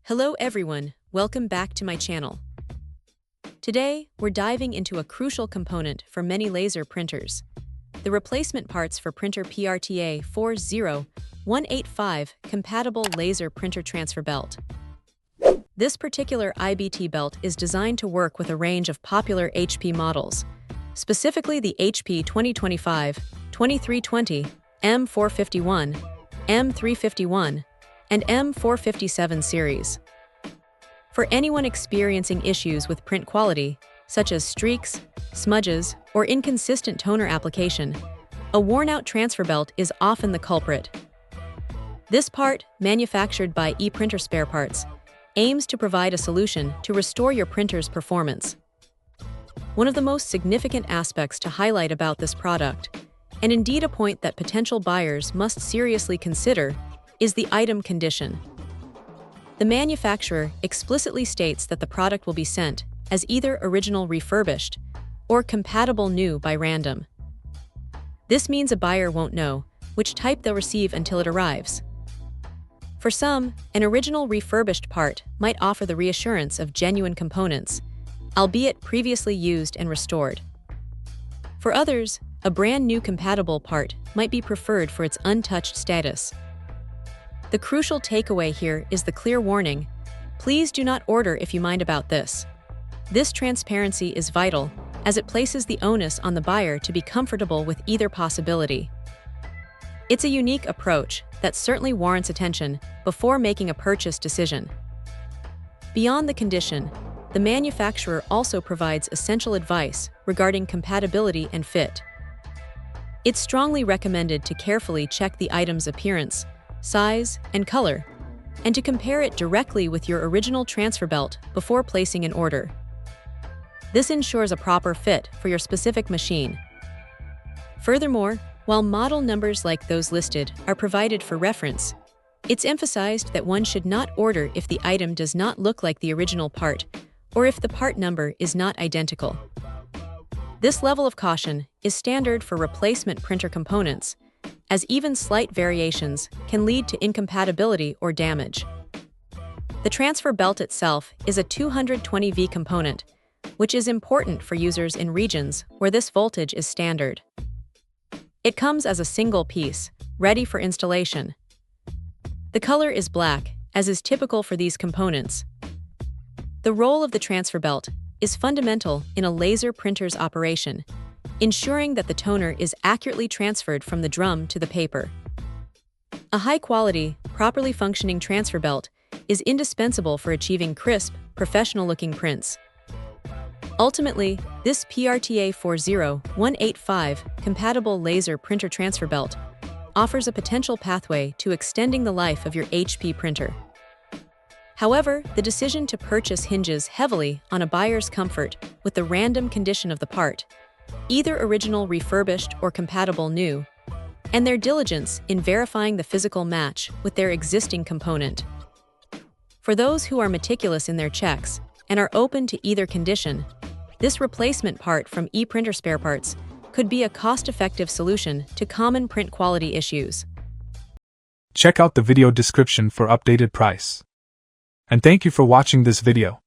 Hello everyone, welcome back to my channel. Today, we're diving into a crucial component for many laser printers, the replacement parts for printer PRTA40185 compatible laser printer transfer belt. This particular IBT belt is designed to work with a range of popular HP models, specifically the HP 2025, 2320, M451, M351, and M457 series. For anyone experiencing issues with print quality, such as streaks, smudges, or inconsistent toner application, a worn-out transfer belt is often the culprit. This part, manufactured by ePrinter Spare Parts, aims to provide a solution to restore your printer's performance. One of the most significant aspects to highlight about this product, and indeed a point that potential buyers must seriously consider, is the item condition. The manufacturer explicitly states that the product will be sent as either original refurbished or compatible new by random. This means a buyer won't know which type they'll receive until it arrives. For some, an original refurbished part might offer the reassurance of genuine components, albeit previously used and restored. For others, a brand new compatible part might be preferred for its untouched status. The crucial takeaway here is the clear warning: please do not order if you mind about this. This transparency is vital, as it places the onus on the buyer to be comfortable with either possibility. It's a unique approach that certainly warrants attention before making a purchase decision. Beyond the condition, the manufacturer also provides essential advice regarding compatibility and fit. It's strongly recommended to carefully check the item's appearance, size, and color, and to compare it directly with your original transfer belt before placing an order. This ensures a proper fit for your specific machine. Furthermore, while model numbers like those listed are provided for reference, it's emphasized that one should not order if the item does not look like the original part or if the part number is not identical. This level of caution is standard for replacement printer components, as even slight variations can lead to incompatibility or damage. The transfer belt itself is a 220V component, which is important for users in regions where this voltage is standard. It comes as a single piece, ready for installation. The color is black, as is typical for these components. The role of the transfer belt is fundamental in a laser printer's operation, ensuring that the toner is accurately transferred from the drum to the paper. A high-quality, properly functioning transfer belt is indispensable for achieving crisp, professional-looking prints. Ultimately, this PRTA40185 compatible laser printer transfer belt offers a potential pathway to extending the life of your HP printer. However, the decision to purchase hinges heavily on a buyer's comfort with the random condition of the part, either original refurbished or compatible new, and their diligence in verifying the physical match with their existing component. For those who are meticulous in their checks and are open to either condition, this replacement part from ePrinter Spare Parts could be a cost-effective solution to common print quality issues. Check out the video description for updated price. And thank you for watching this video.